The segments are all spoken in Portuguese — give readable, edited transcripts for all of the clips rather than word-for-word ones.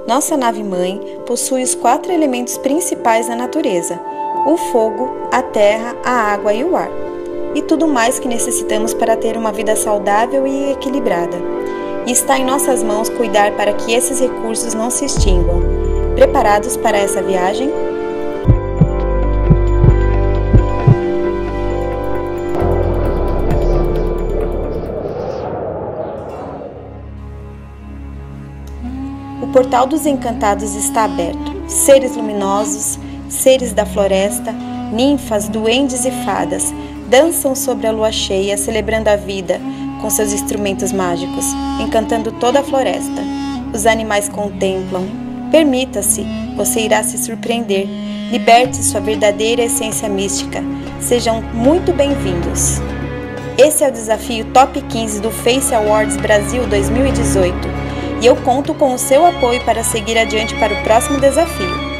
Nossa nave-mãe possui os 4 elementos principais da natureza: o fogo, a terra, a água e o ar, e tudo mais que necessitamos para ter uma vida saudável e equilibrada. E está em nossas mãos cuidar para que esses recursos não se extinguam. Preparados para essa viagem? O portal dos encantados está aberto. Seres luminosos, seres da floresta, ninfas, duendes e fadas dançam sobre a lua cheia, celebrando a vida com seus instrumentos mágicos, encantando toda a floresta. Os animais contemplam. Permita-se, você irá se surpreender. Liberte sua verdadeira essência mística. Sejam muito bem-vindos. Esse é o desafio Top 15 do Face Awards Brasil 2018. E eu conto com o seu apoio para seguir adiante para o próximo desafio.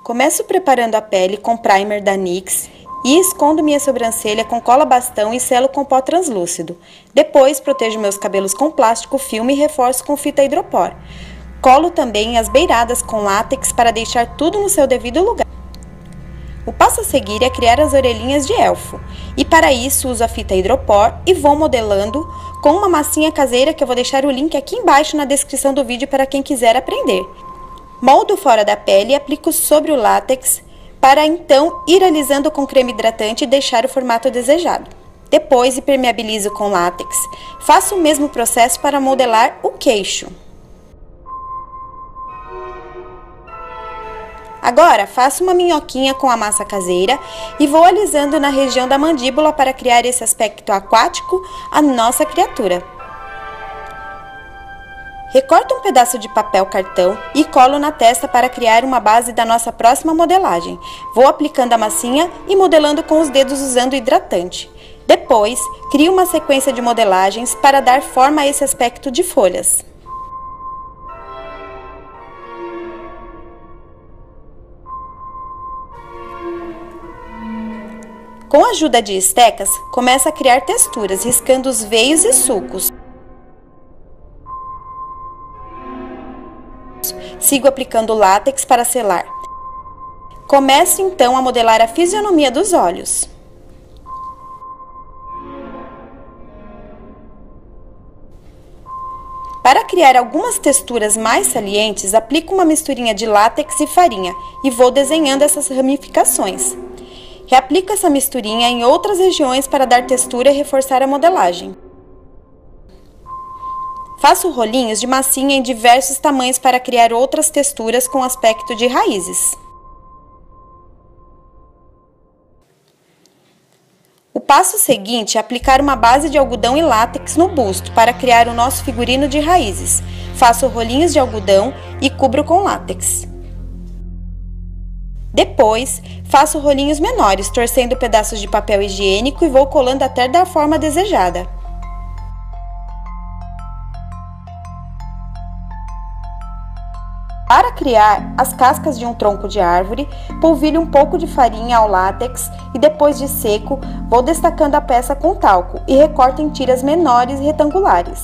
Começo preparando a pele com primer da NYX e escondo minha sobrancelha com cola bastão e selo com pó translúcido. Depois protejo meus cabelos com plástico filme e reforço com fita hidropor. Colo também as beiradas com látex para deixar tudo no seu devido lugar. O passo a seguir é criar as orelhinhas de elfo, e para isso uso a fita hidropor e vou modelando com uma massinha caseira que eu vou deixar o link aqui embaixo na descrição do vídeo para quem quiser aprender. Moldo fora da pele e aplico sobre o látex para então ir alisando com creme hidratante e deixar o formato desejado. Depois impermeabilizo com látex. Faço o mesmo processo para modelar o queixo. Agora, faço uma minhoquinha com a massa caseira e vou alisando na região da mandíbula para criar esse aspecto aquático à nossa criatura. Recorto um pedaço de papel cartão e colo na testa para criar uma base da nossa próxima modelagem. Vou aplicando a massinha e modelando com os dedos usando hidratante. Depois, crio uma sequência de modelagens para dar forma a esse aspecto de folhas. Com a ajuda de estecas, começo a criar texturas, riscando os veios e sulcos. Sigo aplicando látex para selar. Começo então a modelar a fisionomia dos olhos. Para criar algumas texturas mais salientes, aplico uma misturinha de látex e farinha e vou desenhando essas ramificações. Reaplico essa misturinha em outras regiões para dar textura e reforçar a modelagem. Faço rolinhos de massinha em diversos tamanhos para criar outras texturas com aspecto de raízes. O passo seguinte é aplicar uma base de algodão e látex no busto para criar o nosso figurino de raízes. Faço rolinhos de algodão e cubro com látex. Depois, faço rolinhos menores, torcendo pedaços de papel higiênico e vou colando até dar a forma desejada. Para criar as cascas de um tronco de árvore, polvilho um pouco de farinha ao látex e depois de seco, vou destacando a peça com talco e recorto em tiras menores e retangulares.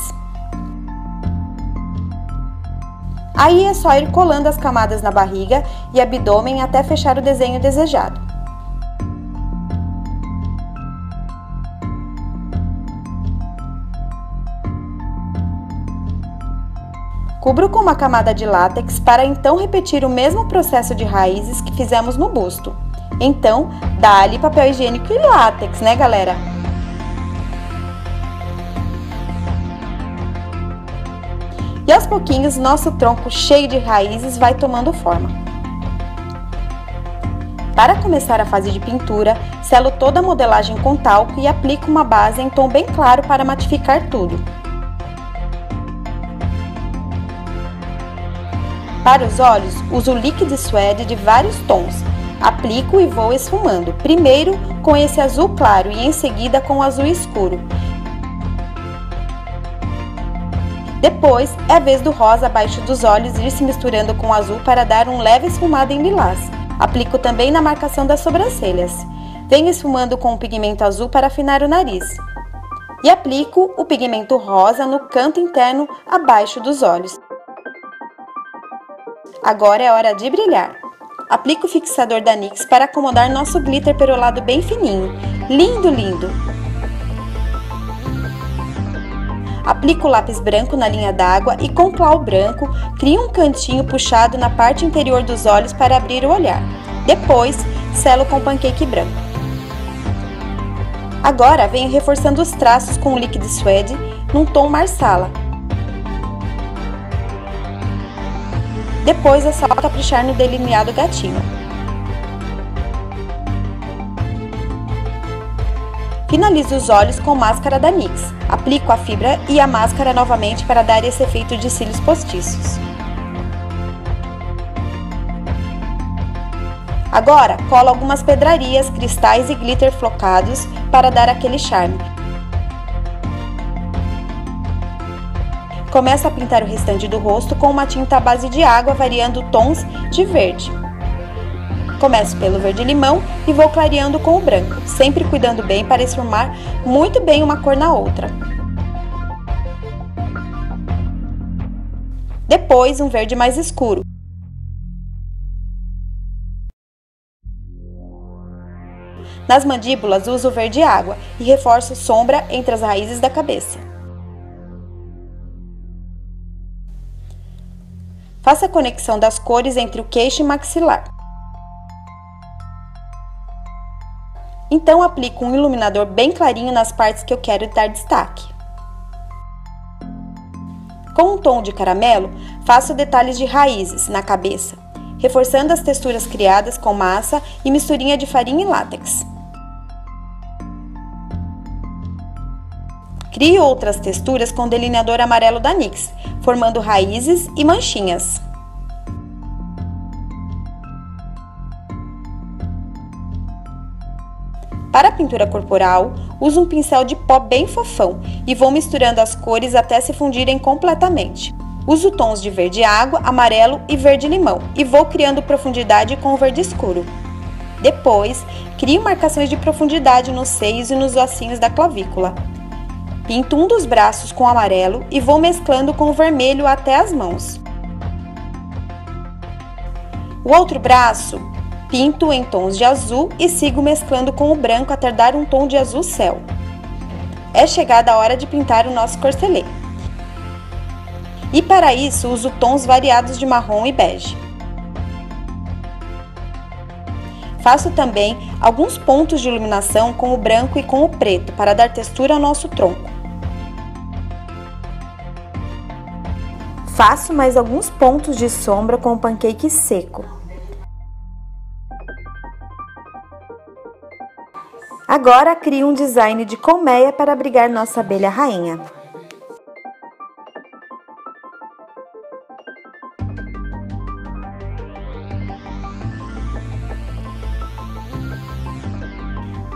Aí é só ir colando as camadas na barriga e abdômen até fechar o desenho desejado. Cubro com uma camada de látex para então repetir o mesmo processo de raízes que fizemos no busto. Então, dá-lhe papel higiênico e látex, né, galera? E aos pouquinhos, nosso tronco cheio de raízes vai tomando forma. Para começar a fase de pintura, selo toda a modelagem com talco e aplico uma base em tom bem claro para matificar tudo. Para os olhos, uso Liquid Suede de vários tons. Aplico e vou esfumando, primeiro com esse azul claro e em seguida com o azul escuro. Depois, é a vez do rosa abaixo dos olhos ir se misturando com o azul para dar um leve esfumado em lilás. Aplico também na marcação das sobrancelhas. Venho esfumando com o pigmento azul para afinar o nariz. E aplico o pigmento rosa no canto interno abaixo dos olhos. Agora é hora de brilhar. Aplico o fixador da NYX para acomodar nosso glitter perolado bem fininho. Lindo, lindo! Aplico o lápis branco na linha d'água e com clau branco, crio um cantinho puxado na parte interior dos olhos para abrir o olhar. Depois, selo com pancake branco. Agora, venho reforçando os traços com o Liquid Suede num tom marsala. Depois, é só caprichar no delineado gatinho. Finalizo os olhos com máscara da NYX. Aplico a fibra e a máscara novamente para dar esse efeito de cílios postiços. Agora, colo algumas pedrarias, cristais e glitter flocados para dar aquele charme. Começo a pintar o restante do rosto com uma tinta à base de água, variando tons de verde. Começo pelo verde-limão e vou clareando com o branco, sempre cuidando bem para esfumar muito bem uma cor na outra. Depois, um verde mais escuro. Nas mandíbulas, uso o verde água e reforço sombra entre as raízes da cabeça. Faça a conexão das cores entre o queixo e maxilar. Então, aplico um iluminador bem clarinho nas partes que eu quero dar destaque. Com um tom de caramelo, faço detalhes de raízes na cabeça, reforçando as texturas criadas com massa e misturinha de farinha e látex. Crio outras texturas com delineador amarelo da NYX, formando raízes e manchinhas. Para a pintura corporal, uso um pincel de pó bem fofão e vou misturando as cores até se fundirem completamente. Uso tons de verde água, amarelo e verde limão e vou criando profundidade com o verde escuro. Depois, crio marcações de profundidade nos seios e nos ossinhos da clavícula. Pinto um dos braços com amarelo e vou mesclando com o vermelho até as mãos. O outro braço, pinto em tons de azul e sigo mesclando com o branco até dar um tom de azul céu. É chegada a hora de pintar o nosso corcelê. E para isso uso tons variados de marrom e bege. Faço também alguns pontos de iluminação com o branco e com o preto para dar textura ao nosso tronco. Faço mais alguns pontos de sombra com o pancake seco. Agora crio um design de colmeia para abrigar nossa abelha rainha.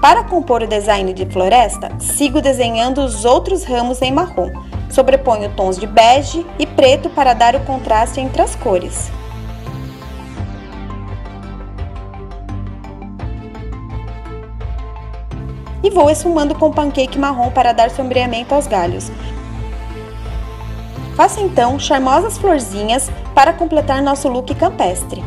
Para compor o design de floresta, sigo desenhando os outros ramos em marrom. Sobreponho tons de bege e preto para dar o contraste entre as cores. E vou esfumando com pancake marrom para dar sombreamento aos galhos. Faço então charmosas florzinhas para completar nosso look campestre.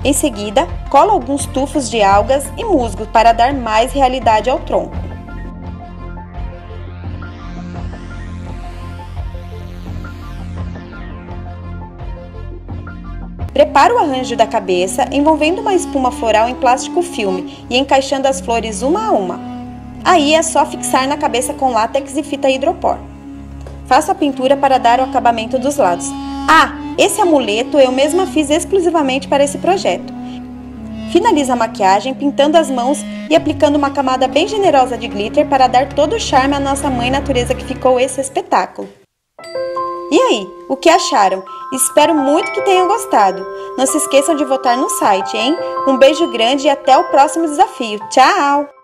Em seguida, colo alguns tufos de algas e musgo para dar mais realidade ao tronco. Preparo o arranjo da cabeça, envolvendo uma espuma floral em plástico filme e encaixando as flores uma a uma. Aí é só fixar na cabeça com látex e fita hidropor. Faço a pintura para dar o acabamento dos lados. Ah, esse amuleto eu mesma fiz exclusivamente para esse projeto. Finalizo a maquiagem pintando as mãos e aplicando uma camada bem generosa de glitter para dar todo o charme à nossa mãe natureza que ficou esse espetáculo. E aí, o que acharam? Espero muito que tenham gostado. Não se esqueçam de votar no site, hein? Um beijo grande e até o próximo desafio. Tchau!